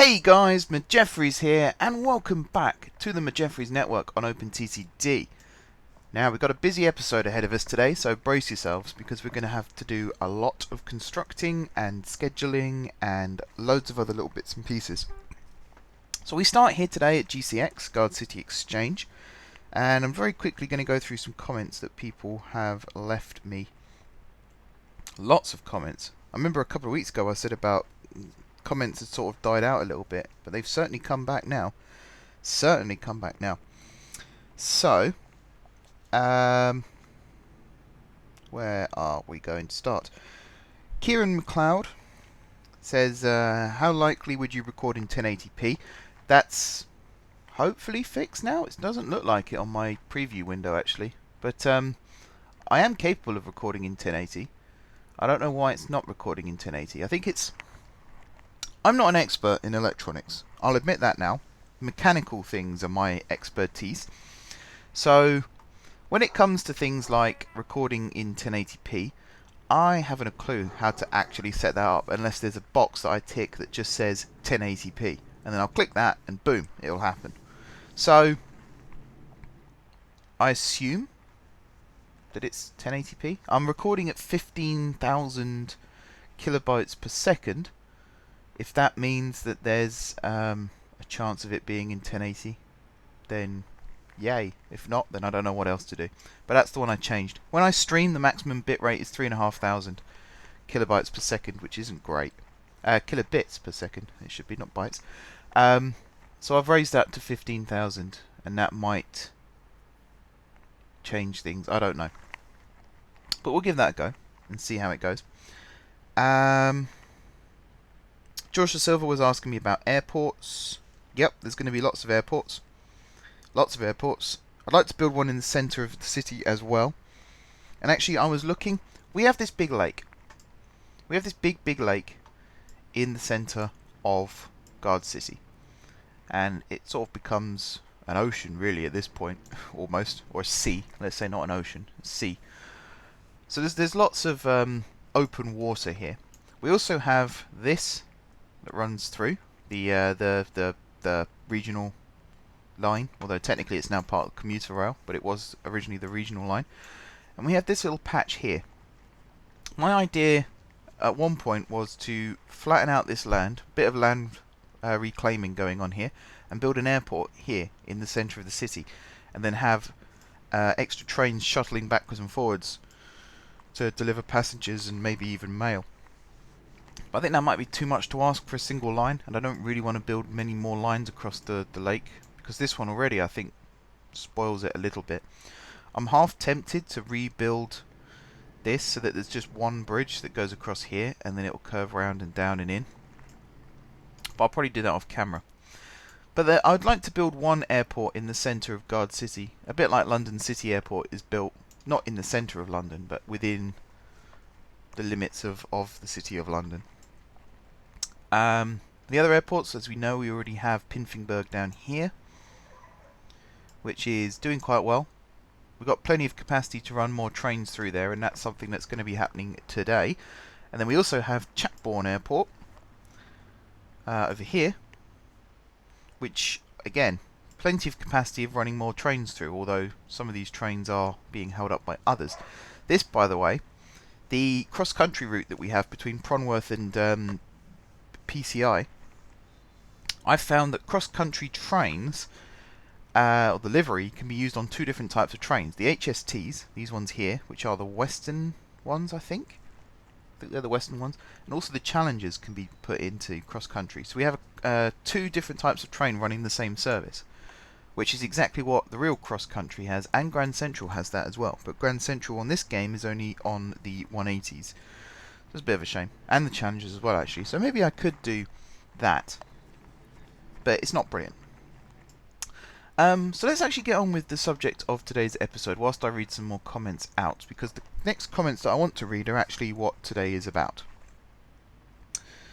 Hey guys, McJeffries here, and welcome back to the McJeffries Network on OpenTTD. Now, we've got a busy episode ahead of us today, so brace yourselves, because we're going to have to do a lot of constructing and scheduling and loads of other little bits and pieces. So we start here today at GCX, Guard City Exchange, and I'm very quickly going to go through some comments that people have left me. Lots of comments. I remember a couple of weeks ago I said about comments had sort of died out a little bit, but they've certainly come back now. So, where are we going to start? Kieran McLeod says, how likely would you record in 1080p? That's hopefully fixed now. It doesn't look like it on my preview window actually, but I am capable of recording in 1080. I don't know why it's not recording in 1080. I think it's... I'm not an expert in electronics. I'll admit that now. Mechanical things are my expertise. So, when it comes to things like recording in 1080p, I haven't a clue how to actually set that up unless there's a box that I tick that just says 1080p. And then I'll click that and boom, it'll happen. So, I assume that it's 1080p. I'm recording at 15,000 kilobytes per second. If that means that there's a chance of it being in 1080, then yay. If not, then I don't know what else to do. But that's the one I changed. When I stream, the maximum bitrate is 3,500 kilobytes per second, which isn't great. Kilobits per second, it should be, not bytes. So I've raised that to 15,000, and that might change things. I don't know. But we'll give that a go and see how it goes. Joshua Silver was asking me about airports. Yep, there's going to be lots of airports. Lots of airports. I'd like to build one in the centre of the city as well. And actually, I was looking. We have this big lake. We have this big lake in the centre of Guard City. And it sort of becomes an ocean, really, at this point. Almost. Or a sea. Let's say not an ocean. A sea. So there's lots of open water here. We also have this that runs through the regional line, although technically it's now part of the commuter rail, but it was originally the regional line. And we have this little patch here. My idea at one point was to flatten out this land, bit of land reclaiming going on here, and build an airport here in the centre of the city, and then have extra trains shuttling backwards and forwards to deliver passengers and maybe even mail. But I think that might be too much to ask for a single line, and I don't really want to build many more lines across the lake, because this one already, I think, spoils it a little bit. I'm half tempted to rebuild this so that there's just one bridge that goes across here, and then it will curve around and down and in. But I'll probably do that off camera. But I'd like to build one airport in the centre of Guard City, a bit like London City Airport is built, not in the centre of London, but within the limits of the City of London. The other airports, as we know, we already have Pinfingburg down here, which is doing quite well. We've got plenty of capacity to run more trains through there, and that's something that's going to be happening today. And then we also have Chatbourne Airport over here, which, again, plenty of capacity of running more trains through, although some of these trains are being held up by others. This, by the way, the cross-country route that we have between Pronworth and PCI, I've found that cross-country trains, or the livery, can be used on two different types of trains. The HSTs, these ones here, which are the western ones, I think they're the western ones, and also the Challengers can be put into cross-country. So we have two different types of train running the same service, which is exactly what the real cross-country has, and Grand Central has that as well. But Grand Central on this game is only on the 180s. It's a bit of a shame. And the Challengers as well, actually. So maybe I could do that. But it's not brilliant. So let's actually get on with the subject of today's episode whilst I read some more comments out, because the next comments that I want to read are actually what today is about.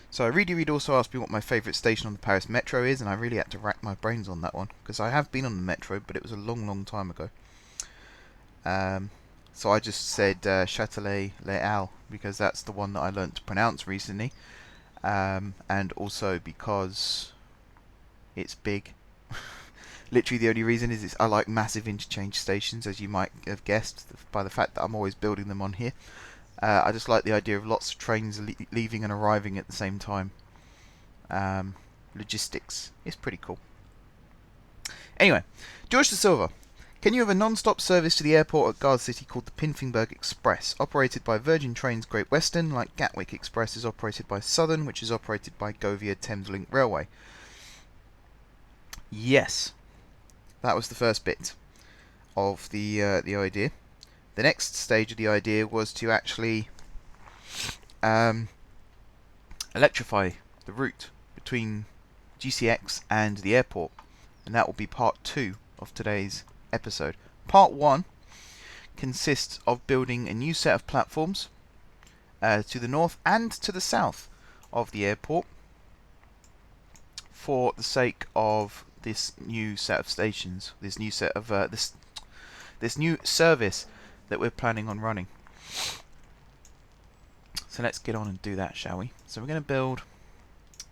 So Reed also asked me what my favourite station on the Paris Metro is, and I really had to rack my brains on that one, because I have been on the Metro, but it was a long time ago. So I just said Châtelet-Les Halles, because that's the one that I learnt to pronounce recently. And also because, It's big. Literally the only reason is I like massive interchange stations, as you might have guessed by the fact that I'm always building them on here. I just like the idea of lots of trains leaving and arriving at the same time. Logistics is pretty cool. Anyway, George de Silva. Can you have a non-stop service to the airport at Guard City called the Pinfingburg Express, operated by Virgin Trains Great Western, like Gatwick Express is operated by Southern, which is operated by Govia Thameslink Railway? Yes. That was the first bit of the idea. The next stage of the idea was to actually electrify the route between GCX and the airport, and that will be part 2 of today's episode. Part 1 consists of building a new set of platforms to the north and to the south of the airport for the sake of this new set of stations, this new set of this new service that we're planning on running. So let's get on and do that, shall we? So we're going to build.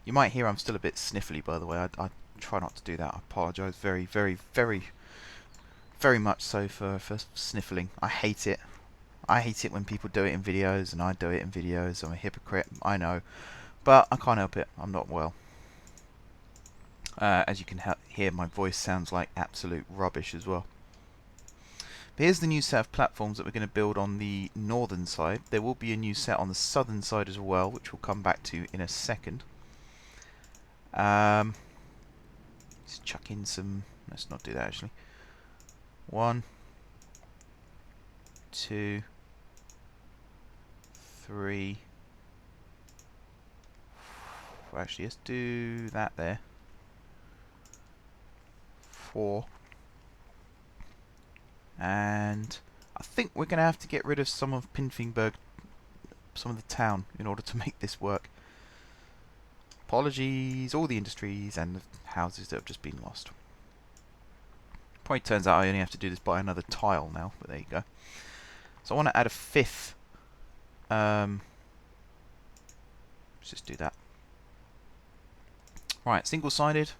You might hear I'm still a bit sniffly, by the way. I try not to do that. I apologise very, very, very, very much so for sniffling. I hate it. I hate it when people do it in videos, and I do it in videos. I'm a hypocrite, I know, but I can't help it. I'm not well. As you can hear, my voice sounds like absolute rubbish as well. But here's the new set of platforms that we're going to build on the northern side. There will be a new set on the southern side as well, which we'll come back to in a second. Let's chuck in some. Let's not do that actually. 1, 2, 3. Actually, let's do that there. 4. And I think we're going to have to get rid of some of Pinfingburg, some of the town, in order to make this work. Apologies, all the industries and the houses that have just been lost. Probably turns out I only have to do this by another tile now, but there you go. So I want to add a 5th. Let's just do that. Right, single-sided.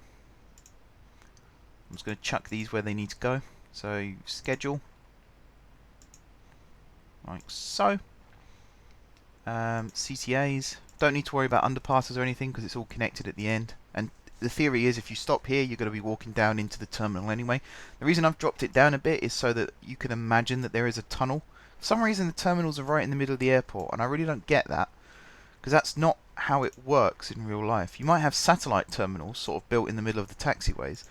I'm just going to chuck these where they need to go. So schedule, like so. CTAs, don't need to worry about underpasses or anything because it's all connected at the end. And the theory is if you stop here, you're going to be walking down into the terminal anyway. The reason I've dropped it down a bit is so that you can imagine that there is a tunnel. For some reason the terminals are right in the middle of the airport, and I really don't get that, because that's not how it works in real life. You might have satellite terminals sort of built in the middle of the taxiways,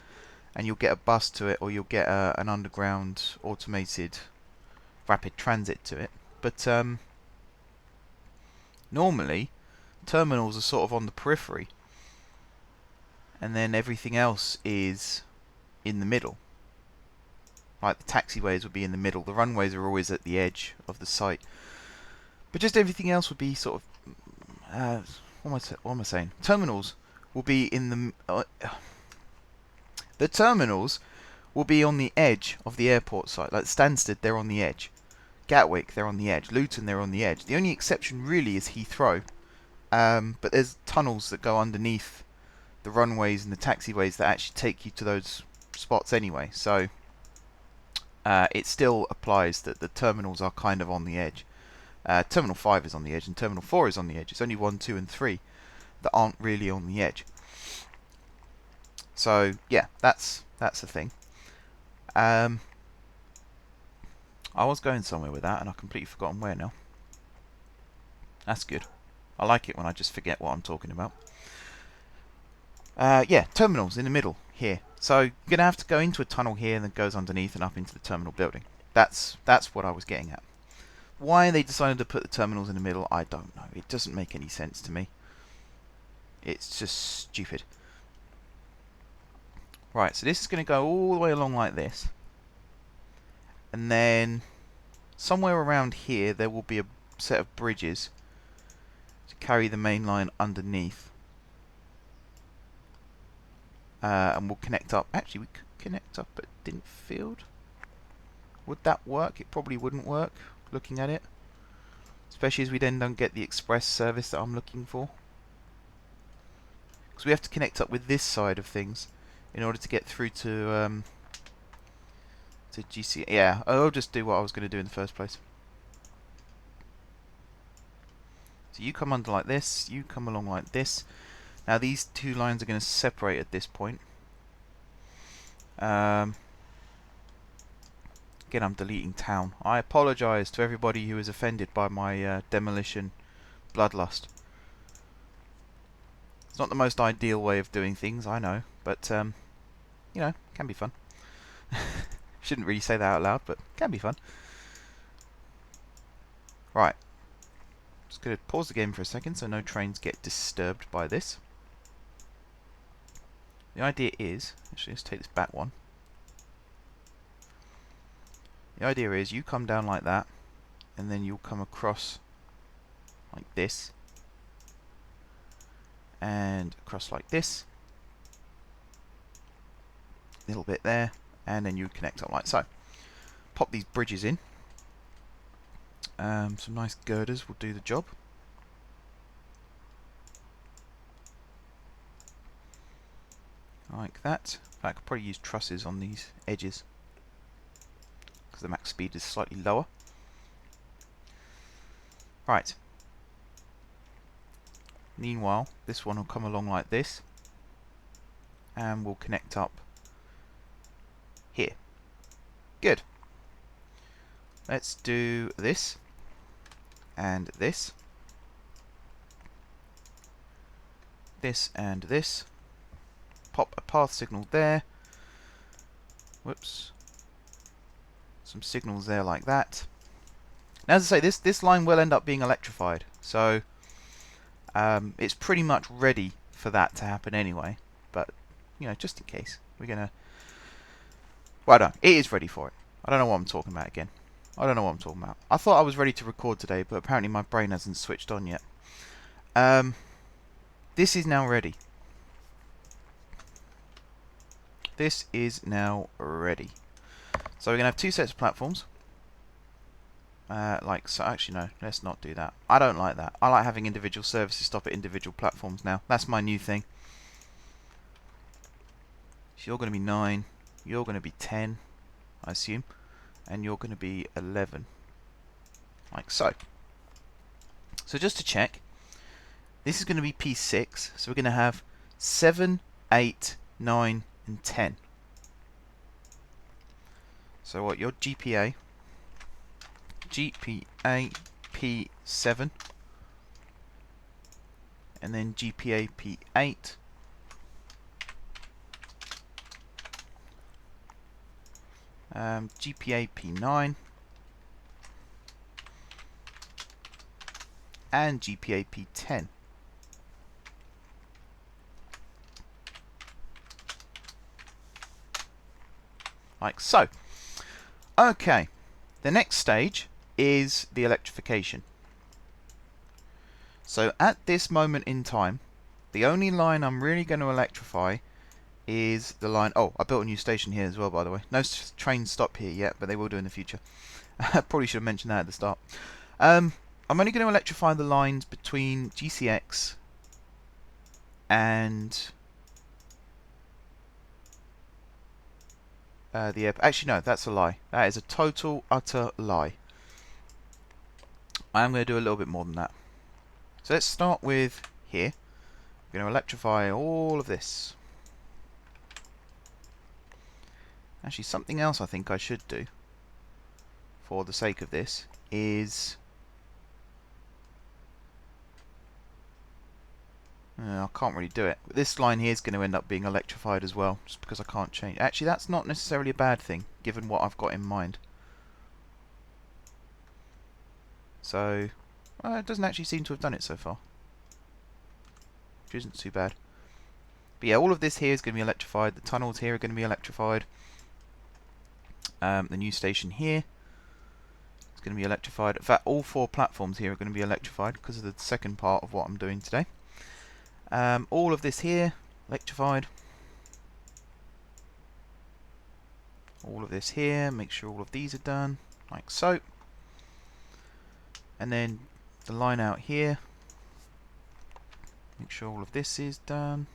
and you'll get a bus to it, or you'll get an underground automated rapid transit to it. But normally, terminals are sort of on the periphery, and then everything else is in the middle. Like the taxiways would be in the middle, the runways are always at the edge of the site. But just everything else would be sort of, what am I saying? Terminals will be in the terminals will be on the edge of the airport site. Like Stansted, they're on the edge. Gatwick, they're on the edge. Luton, they're on the edge. The only exception really is Heathrow. But there's tunnels that go underneath the runways and the taxiways that actually take you to those spots anyway. So it still applies that the terminals are kind of on the edge. Terminal 5 is on the edge and Terminal 4 is on the edge. It's only 1, 2 and 3 that aren't really on the edge. So yeah, that's the thing. I was going somewhere with that and I've completely forgotten where now. That's good. I like it when I just forget what I'm talking about. Yeah, terminals in the middle here. So you're going to have to go into a tunnel here and then goes underneath and up into the terminal building. That's what I was getting at. Why they decided to put the terminals in the middle, I don't know. It doesn't make any sense to me. It's just stupid. Right, so this is going to go all the way along like this. And then somewhere around here there will be a set of bridges to carry the main line underneath. And we'll connect up. Actually, we could connect up at Dinfield. Would that work? It probably wouldn't work, looking at it. Especially as we then don't get the express service that I'm looking for. Because we have to connect up with this side of things. in order to get through to GC. Yeah, I'll just do what I was going to do in the first place. So you come under like this, you come along like this. Now these two lines are going to separate at this point. Again, I'm deleting town. I apologise to everybody who is offended by my demolition bloodlust. It's not the most ideal way of doing things, I know, but you know, can be fun. Shouldn't really say that out loud, but can be fun. Right. Just going to pause the game for a second so no trains get disturbed by this. The idea is, actually let's take this back one. The idea is you come down like that, and then you'll come across like this, and across like this, a little bit there, and then you connect up like so. Pop these bridges in. Some nice girders will do the job. Like that. I could probably use trusses on these edges because the max speed is slightly lower. Right. Meanwhile, this one will come along like this, and we'll connect up here. Good. Let's do this and this. This and this. Pop a path signal there. Whoops. Some signals there like that. Now, as I say, this line will end up being electrified, so it's pretty much ready for that to happen anyway. But you know, just in case, we're gonna. Well, no, it is ready for it. I don't know what I'm talking about again. I don't know what I'm talking about. I thought I was ready to record today, but apparently my brain hasn't switched on yet. This is now ready. This is now ready. So we're going to have two sets of platforms. Like so. Actually, no, let's not do that. I don't like that. I like having individual services stop at individual platforms now. That's my new thing. So you're going to be 9. You're going to be 10, I assume. And you're going to be 11. Like so. So just to check, this is going to be P6. So we're going to have 7, 8, 9, and 10. So what, your GPA P7, and then GPA P8, GPA P9, and GPA P10. Like so. Okay, the next stage is the electrification. So at this moment in time, the only line I'm really going to electrify is the line... Oh, I built a new station here as well, by the way. No trains stop here yet, but they will do in the future. I probably should have mentioned that at the start. I'm only going to electrify the lines between GCX and... the airport. Actually, no, that's a lie. That is a total, utter lie. I am going to do a little bit more than that. So let's start with here. We're going to electrify all of this. Actually, something else I think I should do, for the sake of this, is... I can't really do it. But this line here is going to end up being electrified as well, just because I can't change. Actually, that's not necessarily a bad thing, given what I've got in mind. So, well, it doesn't actually seem to have done it so far, which isn't too bad. But yeah, all of this here is going to be electrified. The tunnels here are going to be electrified. The new station here is going to be electrified. In fact, all 4 platforms here are going to be electrified because of the second part of what I'm doing today. All of this here, electrified. All of this here, make sure all of these are done, like so. And then the line out here, make sure all of this is done.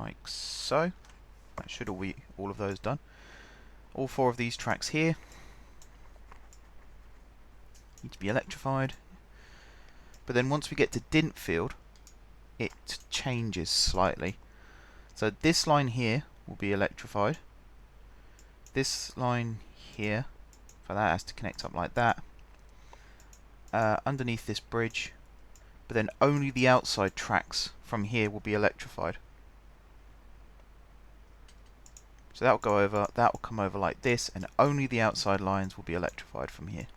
like so. That should all be all of those done. All 4 of these tracks here need to be electrified. But then once we get to Dintfield, it changes slightly. So this line here will be electrified. This line here, for that has to connect up like that. Underneath this bridge, but then only the outside tracks from here will be electrified. So that will go over, that will come over like this, and only the outside lines will be electrified from here.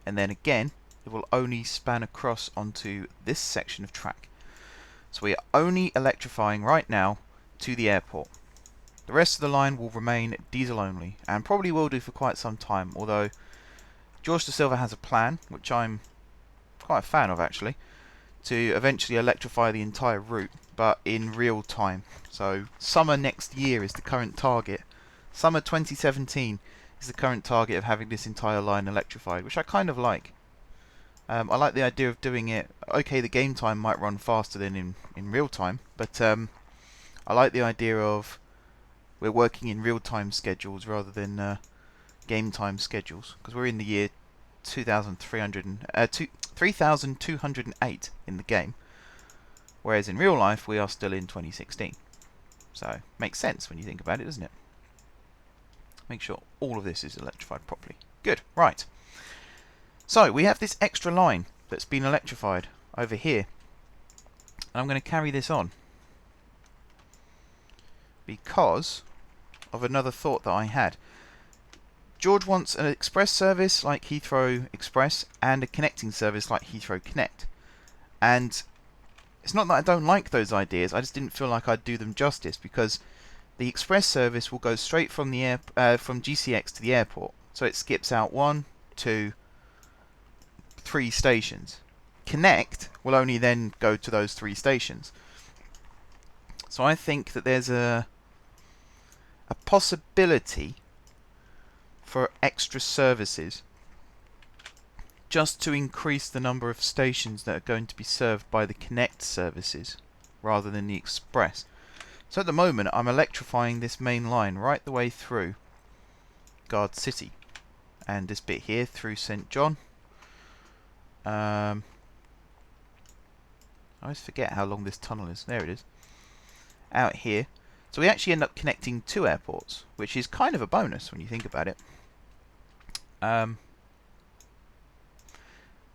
And then again, it will only span across onto this section of track. So we are only electrifying right now to the airport. The rest of the line will remain diesel only, and probably will do for quite some time, although George de Silva has a plan, which I'm quite a fan of actually, to eventually electrify the entire route, but in real time. So summer next year is the current target. Summer 2017 is the current target of having this entire line electrified, which I kind of like. I like the idea of doing it. Okay, the game time might run faster than in real time, but I like the idea of we're working in real time schedules rather than game time schedules, because we're in the year 3208 in the game, whereas in real life we are still in 2016. So makes sense when you think about it, doesn't it? Make sure all of this is electrified properly. Good, right. So we have this extra line that's been electrified over here, and I'm going to carry this on because of another thought that I had. George wants an express service like Heathrow Express and a connecting service like Heathrow Connect. And it's not that I don't like those ideas, I just didn't feel like I'd do them justice, because the express service will go straight from the from GCX to the airport. So it skips out 1, 2, 3 stations. Connect will only then go to those 3 stations. So I think that there's a possibility for extra services just to increase the number of stations that are going to be served by the Connect services rather than the Express. So at the moment I'm electrifying this main line right the way through Guard City and this bit here through St. John. I always forget how long this tunnel is. There it is. Out here. So we actually end up connecting 2 airports, which is kind of a bonus when you think about it. But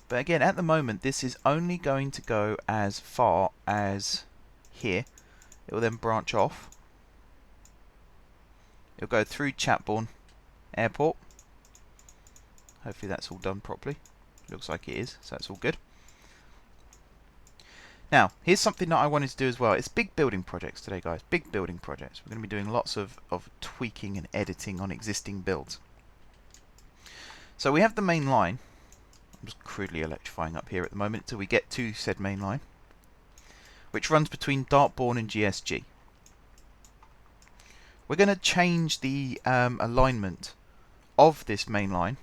again, at the moment, this is only going to go as far as here. It will then branch off. It'll go through Chapbourne Airport. Hopefully that's all done properly. Looks like it is, so that's all good. Now, here's something that I wanted to do as well. It's big building projects today, guys. Big building projects. We're going to be doing lots of tweaking and editing on existing builds. So we have the main line. I'm just crudely electrifying up here at the moment until we get to said main line, which runs between Dartbourne and GSG. We're going to change the alignment of this main line.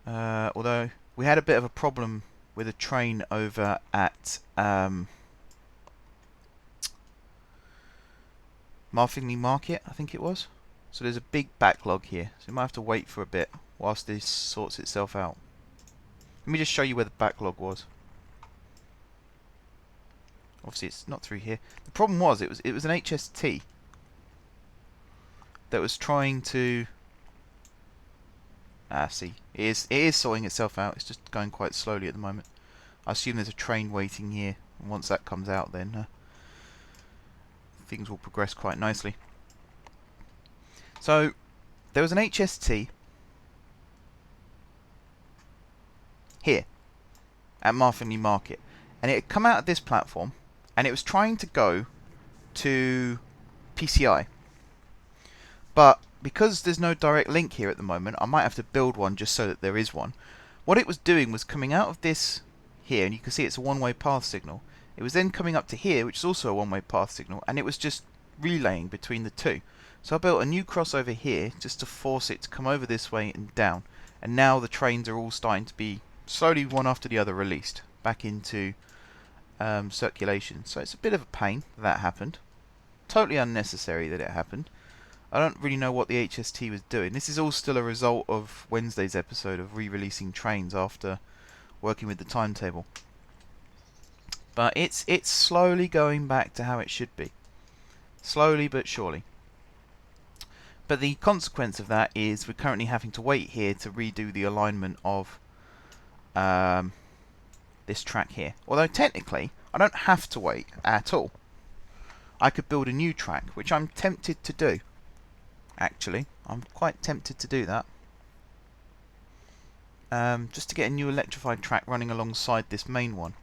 Although we had a bit of a problem with a train over at Marfingley Market, I think it was. So there's a big backlog here, so we might have to wait for a bit whilst this sorts itself out. Let me just show you where the backlog was. Obviously it's not through here. The problem was it was an HST that was trying to see, it is sorting itself out. It's just going quite slowly at the moment. I assume there's a train waiting here, and once that comes out then things will progress quite nicely. So there was an HST here at Marfingley Market, and it had come out of this platform and it was trying to go to PCI, but because there's no direct link here at the moment, I might have to build one just so that there is one. What it was doing was coming out of this here, and you can see it's a one-way path signal. It was then coming up to here, which is also a one-way path signal, and it was just relaying between the two. So I built a new crossover here just to force it to come over this way and down, and now the trains are all starting to be slowly one after the other released back into circulation. So it's a bit of a pain that happened. Totally unnecessary that it happened. I don't really know what the HST was doing. This is all still a result of Wednesday's episode of re-releasing trains after working with the timetable. But it's slowly going back to how it should be. Slowly but surely. But the consequence of that is we're currently having to wait here to redo the alignment of this track here. Although technically, I don't have to wait at all. I could build a new track, which I'm tempted to do. Actually, I'm quite tempted to do that. Just to get a new electrified track running alongside this main one.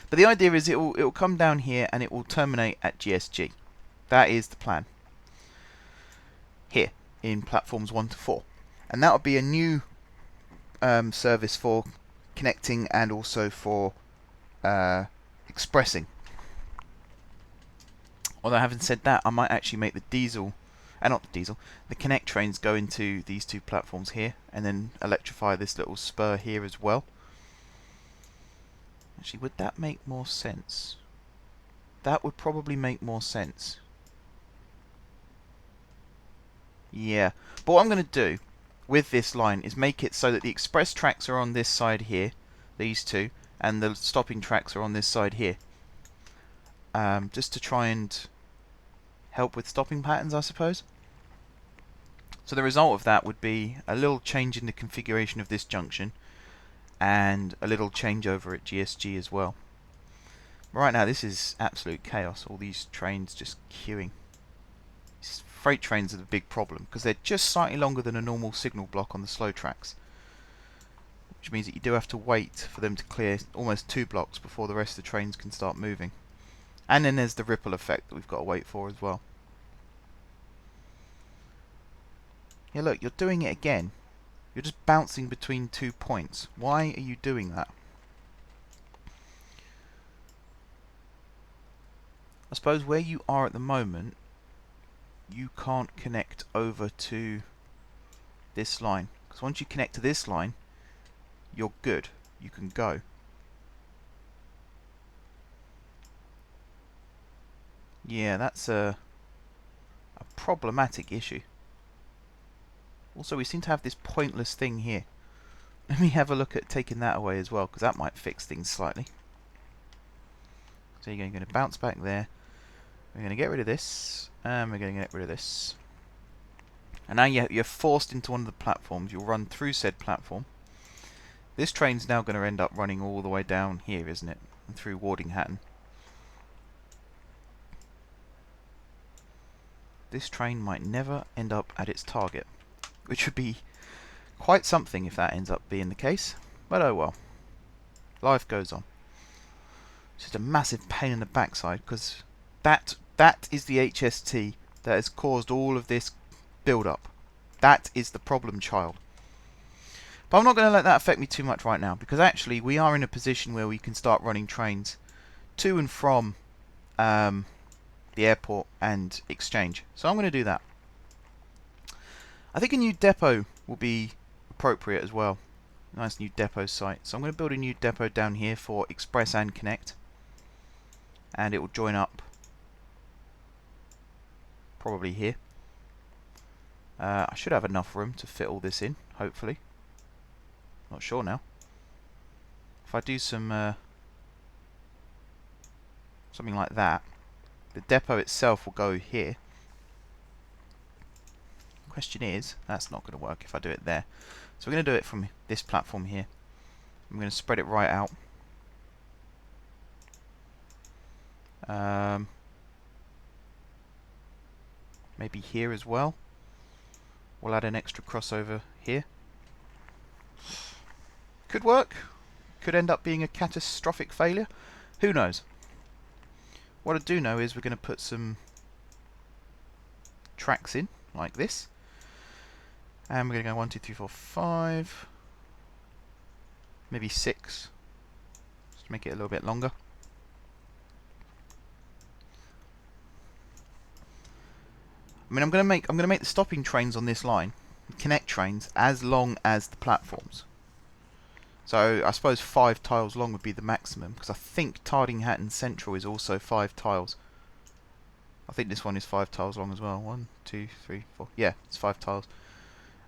But the idea is it will come down here and it will terminate at GSG. That is the plan. Here, in platforms 1 to 4. And that will be a new service for connecting and also for expressing. Although having said that, I might actually make the the connect trains go into these two platforms here and then electrify this little spur here as well. Actually, would that make more sense? That would probably make more sense. Yeah, but what I'm going to do with this line is make it so that the express tracks are on this side here, these two, and the stopping tracks are on this side here. Just to try and help with stopping patterns, I suppose. So the result of that would be a little change in the configuration of this junction and a little changeover at GSG as well. Right now this is absolute chaos, all these trains just queuing. These freight trains are the big problem because they're just slightly longer than a normal signal block on the slow tracks, which means that you do have to wait for them to clear almost 2 blocks before the rest of the trains can start moving. And then there's the ripple effect that we've got to wait for as well. Yeah, look, you're doing it again. You're just bouncing between 2 points. Why are you doing that? I suppose where you are at the moment, you can't connect over to this line. Because once you connect to this line, you're good. You can go. Yeah, that's a problematic issue. Also, we seem to have this pointless thing here. Let me have a look at taking that away as well, because that might fix things slightly. So you're going to bounce back there. We're going to get rid of this, and we're going to get rid of this. And now you're forced into one of the platforms. You'll run through said platform. This train's now going to end up running all the way down here, isn't it? And through Wardinghattan. This train might never end up at its target, which would be quite something if that ends up being the case. But oh well. Life goes on. It's just a massive pain in the backside, because that is the HST that has caused all of this build-up. That is the problem child. But I'm not going to let that affect me too much right now, because actually we are in a position where we can start running trains to and from the airport and exchange. So I'm going to do that. I think a new depot will be appropriate as well. Nice new depot site. So I'm going to build a new depot down here for Express and Connect. And it will join up probably here. I should have enough room to fit all this in, hopefully. Not sure now. If I do some something like that, the depot itself will go here. Question is, that's not going to work if I do it there. So we're going to do it from this platform here. I'm going to spread it right out. Maybe here as well. We'll add an extra crossover here. Could work. Could end up being a catastrophic failure. Who knows? What I do know is we're going to put some tracks in, like this. And we're going to go 1, 2, 3, 4, 5. Maybe 6. Just to make it a little bit longer. I mean, I'm going to make the stopping trains on this line, connect trains, as long as the platforms. So I suppose 5 tiles long would be the maximum, because I think Tardinghattan Central is also 5 tiles. I think this one is 5 tiles long as well. 1, 2, 3, 4. Yeah, it's 5 tiles.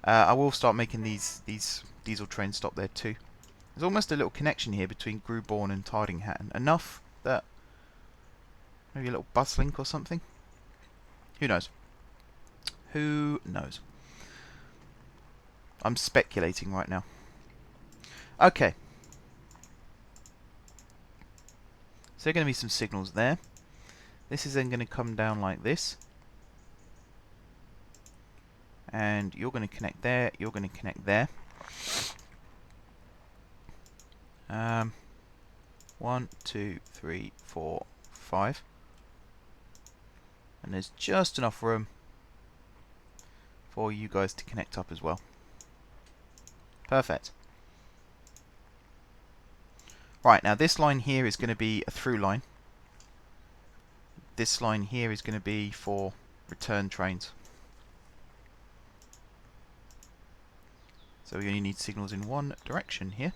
I will start making these diesel trains stop there too. There's almost a little connection here between Gruborn and Tardinghattan. Enough that maybe a little bus link or something. Who knows? Who knows? I'm speculating right now. Okay. So there are going to be some signals there. This is then going to come down like this. And you're going to connect there, you're going to connect there. 1, 2, 3, 4, 5. And there's just enough room for you guys to connect up as well. Perfect. Right, now this line here is going to be a through line. This line here is going to be for return trains. So we only need signals in one direction here.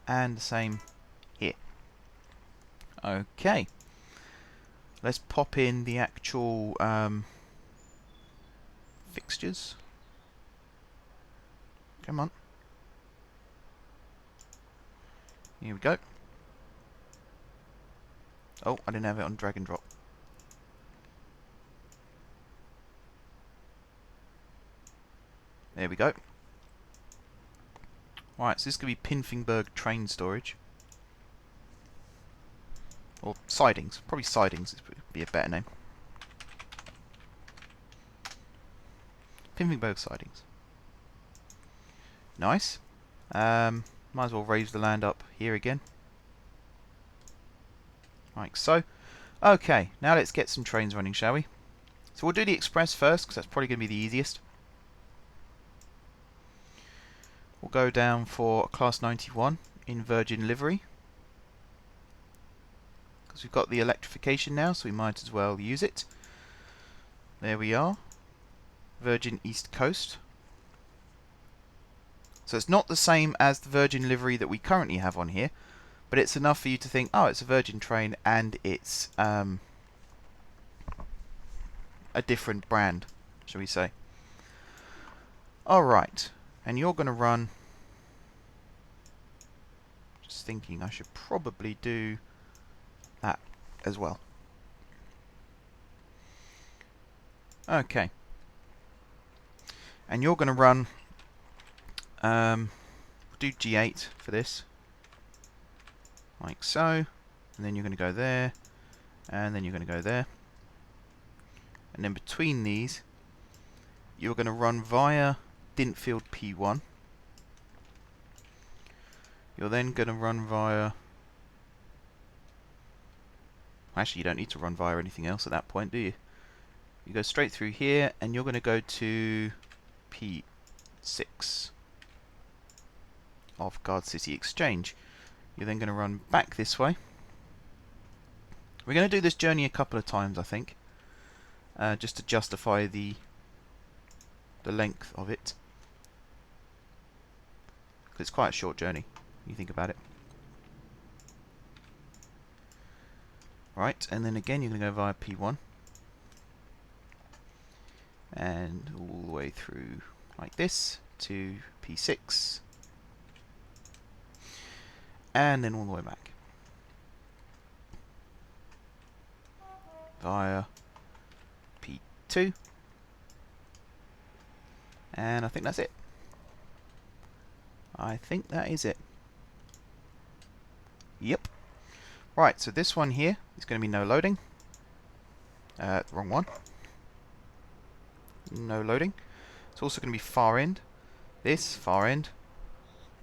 And the same here. Okay. Let's pop in the actual fixtures. Come on. Here we go. Oh, I didn't have it on drag and drop. There we go. Right, so this is going to be Pinfingburg train storage. Or sidings. Probably sidings would be a better name. Pinfingburg sidings. Nice. Might as well raise the land up here again. Like so. Okay, now let's get some trains running, shall we? So we'll do the express first, because that's probably going to be the easiest. We'll go down for Class 91 in Virgin livery. Because we've got the electrification now, so we might as well use it. There we are. Virgin East Coast. So it's not the same as the Virgin livery that we currently have on here, but it's enough for you to think, oh, it's a Virgin train and it's a different brand, shall we say. Alright, and you're going to run... Just thinking I should probably do that as well. Okay. And you're going to run... do G8 for this. Like so. And then you're going to go there. And then you're going to go there. And then between these, you're going to run via Dintfield P1. You're then going to run via... Actually, you don't need to run via anything else at that point, do you? You go straight through here, and you're going to go to P6 of Guard City Exchange. You're then going to run back this way. We're going to do this journey a couple of times, I think, just to justify the length of it. Because it's quite a short journey, when you think about it. Right, and then again you're going to go via P1. And all the way through like this to P6. And then all the way back. Via P2. And I think that's it. I think that is it. Yep. Right, so this one here is going to be no loading. Wrong one. No loading. It's also going to be far end. This, far end.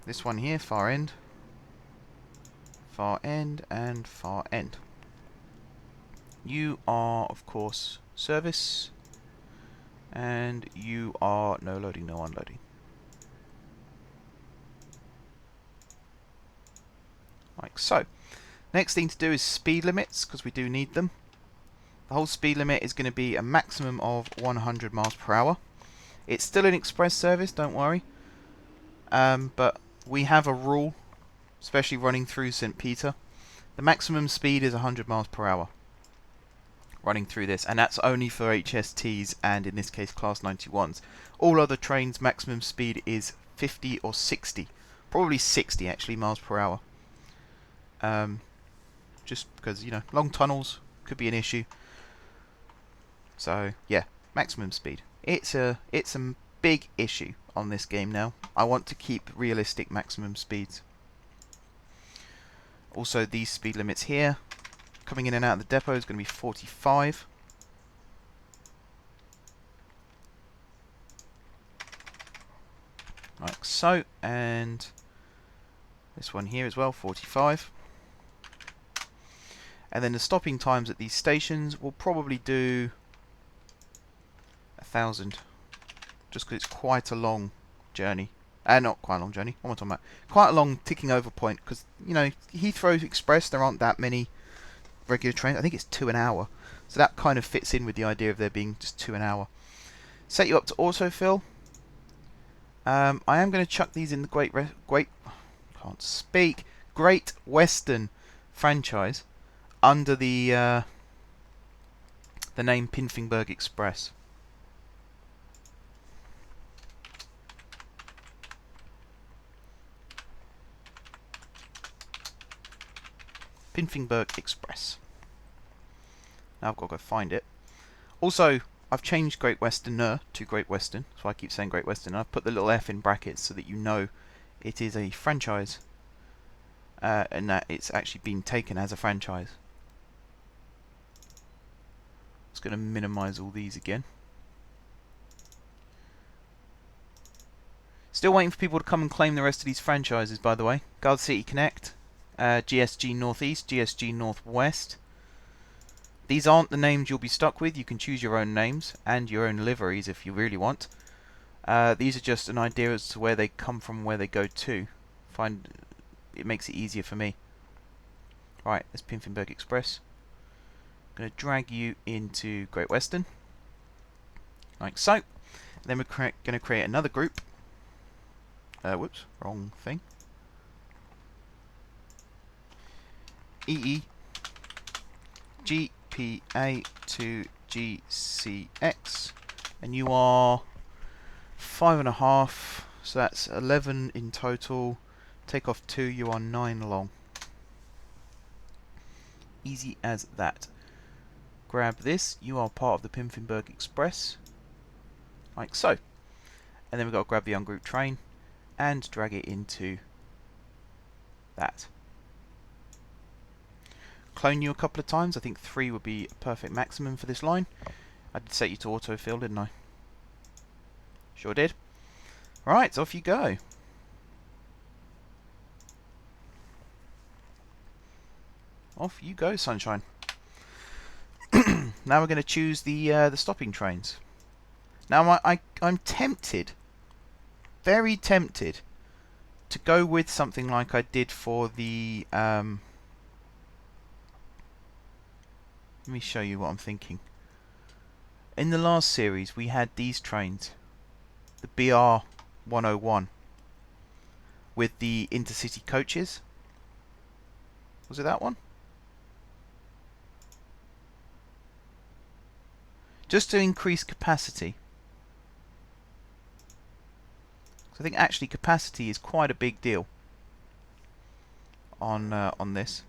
This one here, far end. Far end and far end. You are, of course, service. And you are no loading, no unloading. Like so. Next thing to do is speed limits, because we do need them. The whole speed limit is going to be a maximum of 100 miles per hour. It's still an express service, don't worry. But we have a rule, especially running through St. Peter. The maximum speed is 100 miles per hour running through this, and that's only for HSTs and in this case Class 91s. All other trains maximum speed is 50 or 60, probably 60 actually miles per hour. Just because, you know, long tunnels could be an issue. So yeah, maximum speed. It's a big issue on this game now. I want to keep realistic maximum speeds. Also, these speed limits here, coming in and out of the depot, is going to be 45. Like so, and this one here as well, 45. And then the stopping times at these stations will probably do 1,000, just because it's quite a long journey. Not quite a long journey, what am I talking about? Quite a long ticking over point, because, you know, Heathrow Express, there aren't that many regular trains. I think it's 2 an hour. So that kind of fits in with the idea of there being just 2 an hour. Set you up to autofill. I am going to chuck these in the Great Western franchise under the name Pinfingburg Express. Pinfingburg Express. Now I've got to go find it. Also, I've changed Great Westerner to Great Western, so I keep saying Great Western. I've put the little F in brackets so that you know it is a franchise, and that it's actually been taken as a franchise. Just going to minimise all these again. Still waiting for people to come and claim the rest of these franchises, by the way. Guard City Connect, GSG Northeast, GSG Northwest. These aren't the names you'll be stuck with. You can choose your own names and your own liveries if you really want. These are just an idea as to where they come from, where they go to. It makes it easier for me. Right, there's Pinfingburg Express. I'm going to drag you into Great Western, like so. Then we're going to create another group. Whoops, wrong thing. EE GPA to GCX, and you are 5.5, so that's 11 in total. Take off 2, you are 9 long. Easy as that. Grab this, you are part of the Pinfingburg Express, like so. And then we've got to grab the ungrouped train and drag it into that. Clone you a couple of times. I think 3 would be a perfect maximum for this line. I did set you to autofill, didn't I? Sure did. Right, off you go. Off you go, sunshine. Now we're going to choose the stopping trains. Now I'm tempted, very tempted, to go with something like I did for the. Let me show you what I'm thinking. In the last series, we had these trains, the BR101, with the intercity coaches. Was it that one? Just to increase capacity. So I think actually capacity is quite a big deal on this.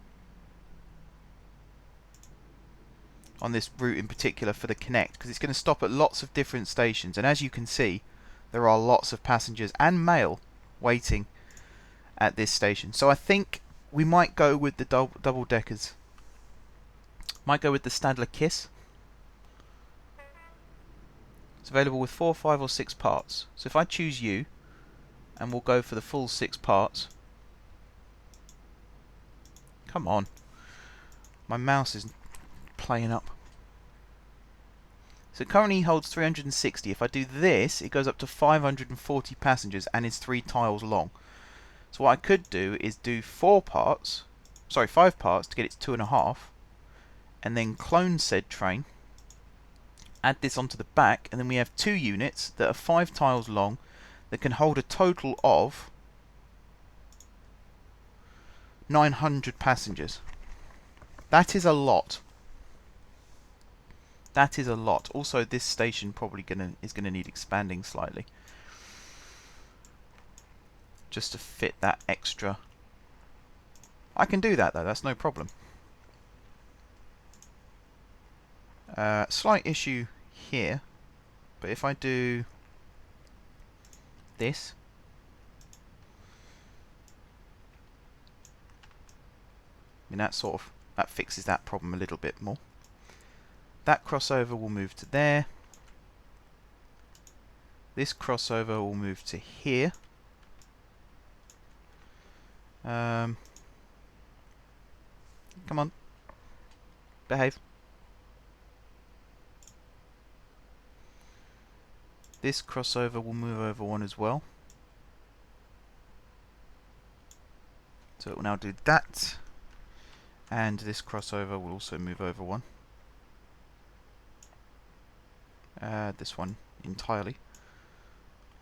On this route in particular for the Connect, because it's going to stop at lots of different stations, and as you can see, there are lots of passengers and mail waiting at this station. So I think we might go with the double deckers. Might go with the Stadler Kiss. It's available with 4, 5 or 6 parts. So if I choose you, and we'll go for the full 6 parts. Come on. My mouse is playing up. So it currently holds 360. If I do this, it goes up to 540 passengers and is 3 tiles long. So what I could do is do 5 parts to get it to 2.5, and then clone said train, add this onto the back, and then we have 2 units that are 5 tiles long that can hold a total of 900 passengers. That is a lot. That is a lot. Also, this station probably is gonna need expanding slightly, just to fit that extra. I can do that though. That's no problem. Slight issue here, but if I do this, I mean that fixes that problem a little bit more. That crossover will move to there. This crossover will move to here. Come on, behave. This crossover will move over one as well. So it will now do that. And this crossover will also move over one. This one entirely.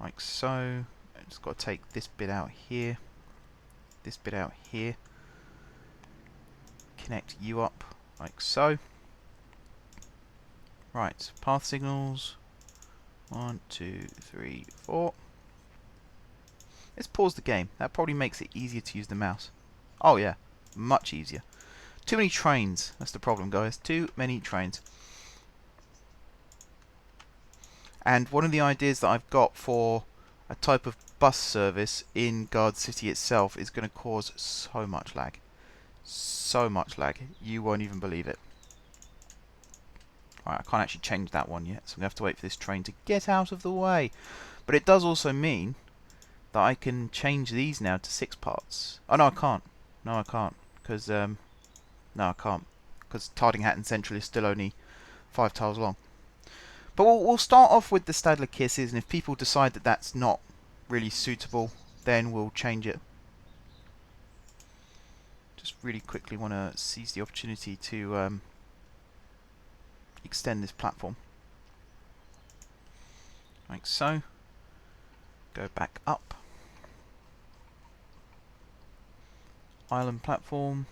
Like so. I just got to take this bit out here. This bit out here. Connect you up like so. Right, path signals. 1, 2, 3, 4. Let's pause the game. That probably makes it easier to use the mouse. Oh yeah, much easier. Too many trains. That's the problem, guys. Too many trains. And one of the ideas that I've got for a type of bus service in Guard City itself is going to cause so much lag. So much lag. You won't even believe it. Alright, I can't actually change that one yet, so I'm going to have to wait for this train to get out of the way. But it does also mean that I can change these now to 6 parts. Oh, no, I can't. No, I can't. Because, no, I can't. Because Tardinghattan Central is still only 5 tiles long. But we'll start off with the Stadler Kisses, and if people decide that that's not really suitable, then we'll change it. Just really quickly want to seize the opportunity to extend this platform. Like so. Go back up. Island platform.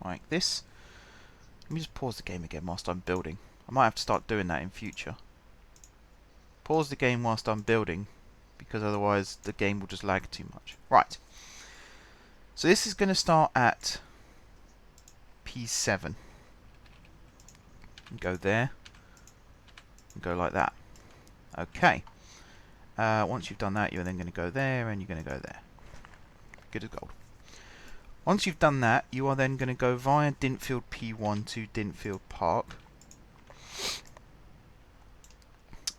Like this. Let me just pause the game again whilst I'm building. I might have to start doing that in future. Pause the game whilst I'm building, because otherwise the game will just lag too much. Right. So this is going to start at P7. Go there. And go like that. Okay. Once you've done that, you're then going to go there, and you're going to go there. Good as gold. Once you've done that, you are then going to go via Dintfield P1 to Dintfield Park.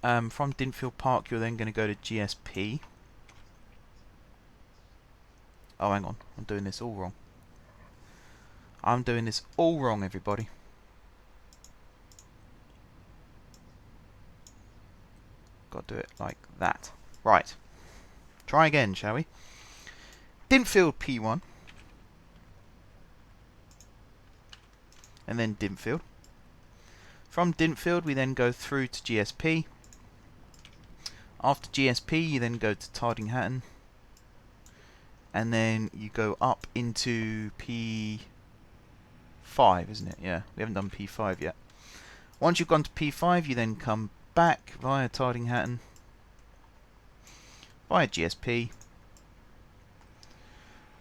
From Dintfield Park, you're then going to go to GSP. Oh, hang on. I'm doing this all wrong. I'm doing this all wrong, everybody. Got to do it like that. Right. Try again, shall we? Dintfield P1. And then Dintfield. From Dintfield, we then go through to GSP. After GSP, you then go to Tardinghattan. And then you go up into P5, isn't it? Yeah, we haven't done P5 yet. Once you've gone to P5, you then come back via Tardinghattan, via GSP,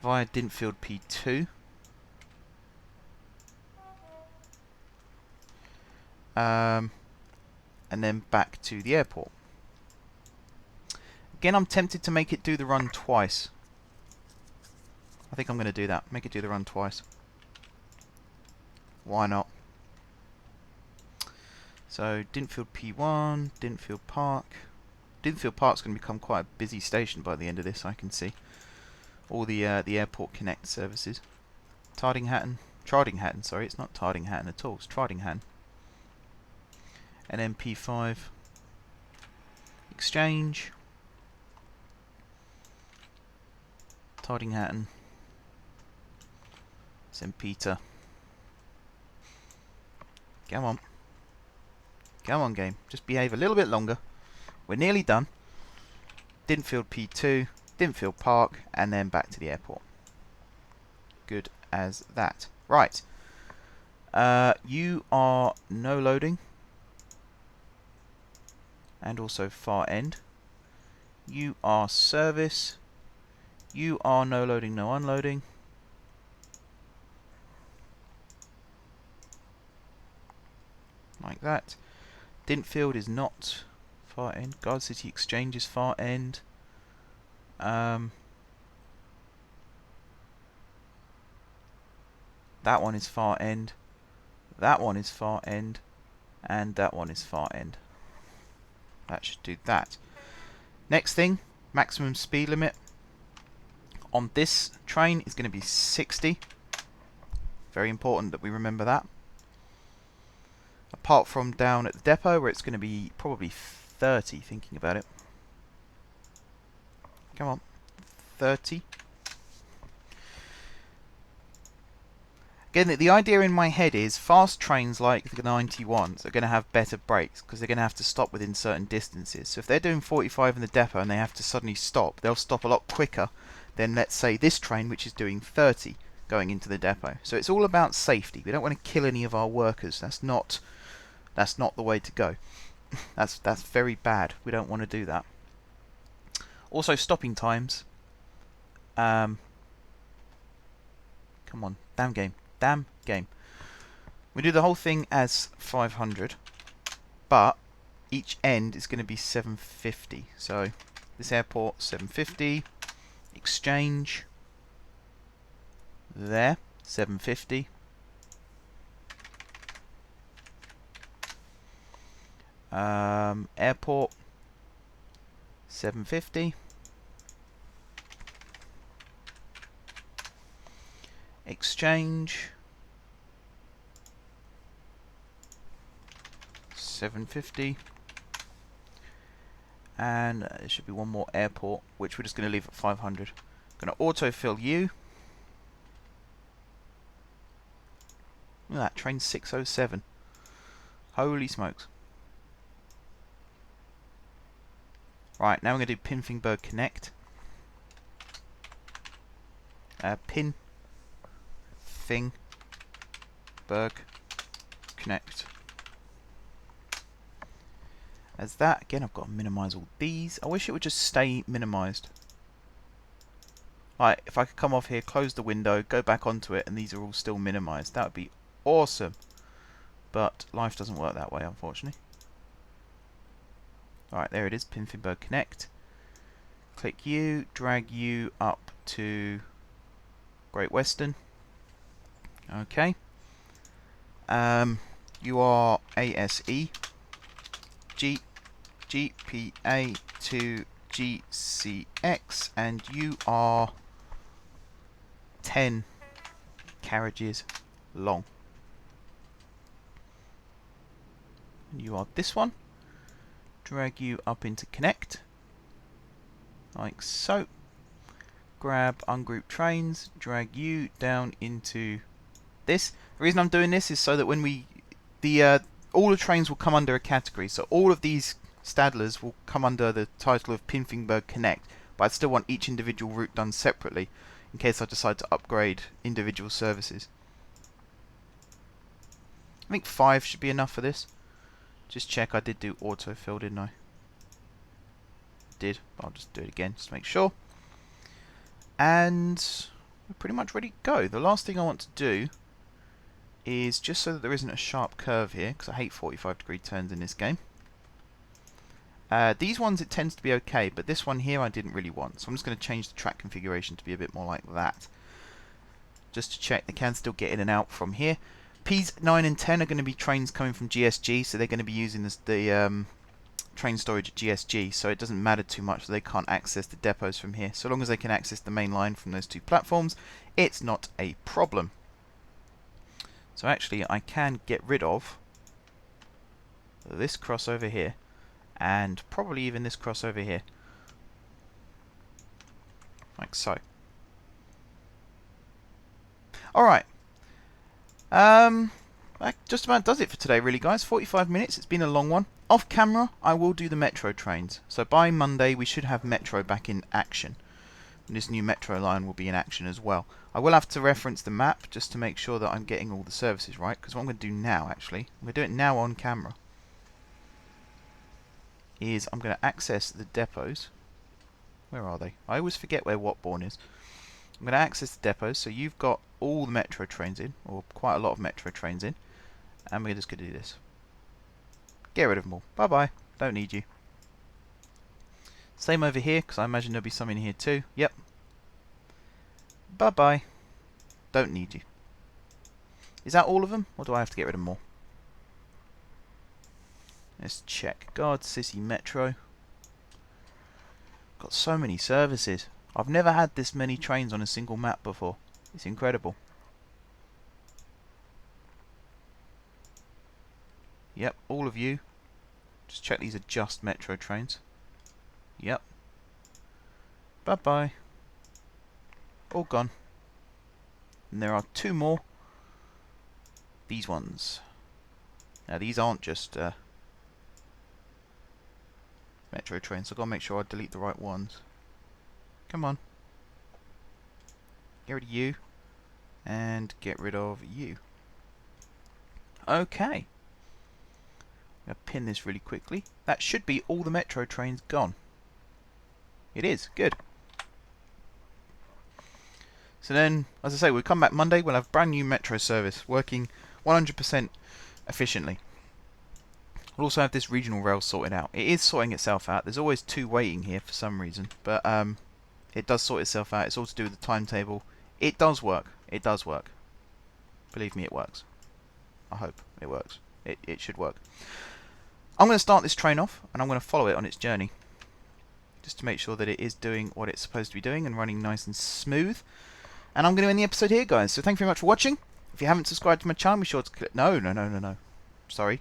via Dintfield P2. And then back to the airport. Again, I'm tempted to make it do the run twice. I think I'm going to do that. Make it do the run twice. Why not? So, Dintfield P1, Dintfield Park. Dintfield Park's going to become quite a busy station by the end of this, I can see. All the Airport Connect services. Tardinghattan, sorry, it's not Tardinghattan at all, it's Tardinghattan. And then P5. Exchange. Tardinghattan. St. Peter. Come on. Come on, game. Just behave a little bit longer. We're nearly done. Dinfield P2, Dinfield Park, and then back to the airport. Good as that. Right. You are no loading. And also far end. You are service. You are no loading, no unloading. Like that. Dintfield is not far end. Guard City Exchange is far end. That one is far end. That one is far end. And that one is far end. That should do that. Next thing, maximum speed limit on this train is going to be 60. Very important that we remember that. Apart from down at the depot where it's going to be probably 30, thinking about it. Come on, 30. Again, the idea in my head is fast trains like the 91s are going to have better brakes because they're going to have to stop within certain distances. So if they're doing 45 in the depot and they have to suddenly stop, they'll stop a lot quicker than, let's say, this train which is doing 30 going into the depot. So it's all about safety. We don't want to kill any of our workers. That's not the way to go. That's very bad. We don't want to do that. Also, stopping times. Come on, damn game. Damn game. We do the whole thing as 500, but each end is going to be 750. So this airport 750, exchange there 750. Airport 750. Exchange 750, and there should be one more airport which we're just going to leave at 500. Going to autofill you. Look at that, train 607. Holy smokes. Right, now we're going to do Pinfingburg Connect. Pinfingburg Connect. As that, again, I've got to minimize all these. I wish it would just stay minimized. Right, if I could come off here, close the window, go back onto it, and these are all still minimized, that would be awesome. But life doesn't work that way, unfortunately. Alright, there it is, Pinfingburg Connect. Click you, drag you up to Great Western. Okay. You are ASE GPA to GCX, and you are 10 carriages long. And you are this one. Drag you up into Connect, like so. Grab Ungroup Trains, drag you down into this. The reason I'm doing this is so that when we all the trains will come under a category, so all of these Stadlers will come under the title of Pinfingburg Connect, but I still want each individual route done separately in case I decide to upgrade individual services. I think 5 should be enough for this. Just check, I did do autofill, didn't I? Did, but I'll just do it again just to make sure. And we're pretty much ready to go. The last thing I want to do is, just so that there isn't a sharp curve here, because I hate 45-degree turns in this game. These ones it tends to be okay, but this one here I didn't really want. So I'm just going to change the track configuration to be a bit more like that. Just to check they can still get in and out from here. Ps 9 and 10 are going to be trains coming from GSG, so they're going to be using the train storage at GSG, so it doesn't matter too much that they can't access the depots from here. So long as they can access the main line from those two platforms, it's not a problem. So actually I can get rid of this crossover here, and probably even this crossover here. Like so. Alright. That just about does it for today, really, guys. 45 minutes. It's been a long one. Off camera, I will do the metro trains. So by Monday, we should have metro back in action. And this new metro line will be in action as well. I will have to reference the map just to make sure that I'm getting all the services right. Because what I'm going to do now, actually, I'm going to do it now on camera, is I'm going to access the depots. Where are they? I always forget where Watbourne is. I'm going to access the depots, so you've got all the metro trains in, or quite a lot of metro trains in, and we're just going to do this. Get rid of them all. Bye bye. Don't need you. Same over here, because I imagine there'll be some in here too. Yep. Bye bye. Don't need you. Is that all of them, or do I have to get rid of more? Let's check. Guard City Metro. Got so many services. I've never had this many trains on a single map before. It's incredible. Yep, all of you. Just check these are just metro trains. Yep. Bye bye. All gone. And there are 2 more. These ones. Now these aren't just metro trains, so I've got to make sure I delete the right ones. Come on. Get rid of you. And get rid of you. Okay. I'm going to pin this really quickly. That should be all the metro trains gone. It is. Good. So then, as I say, we'll come back Monday. We'll have brand new metro service working 100% efficiently. We'll also have this regional rail sorted out. It is sorting itself out. There's always 2 waiting here for some reason. But it does sort itself out. It's all to do with the timetable. It does work. It does work. Believe me, it works. I hope it works. It should work. I'm going to start this train off, and I'm going to follow it on its journey, just to make sure that it is doing what it's supposed to be doing and running nice and smooth. And I'm going to end the episode here, guys. So thank you very much for watching. If you haven't subscribed to my channel, be sure to click... No. Sorry.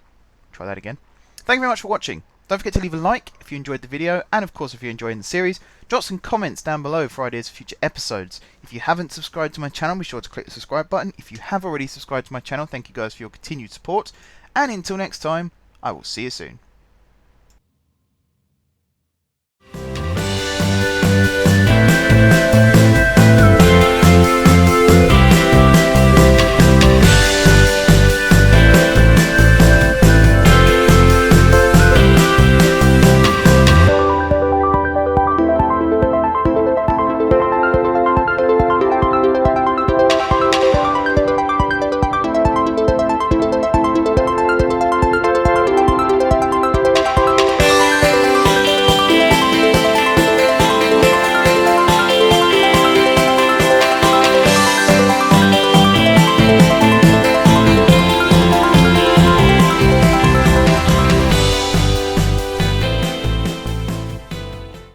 Try that again. Thank you very much for watching. Don't forget to leave a like if you enjoyed the video, and of course if you're enjoying the series, drop some comments down below for ideas for future episodes. If you haven't subscribed to my channel, be sure to click the subscribe button. If you have already subscribed to my channel, thank you guys for your continued support. And until next time, I will see you soon.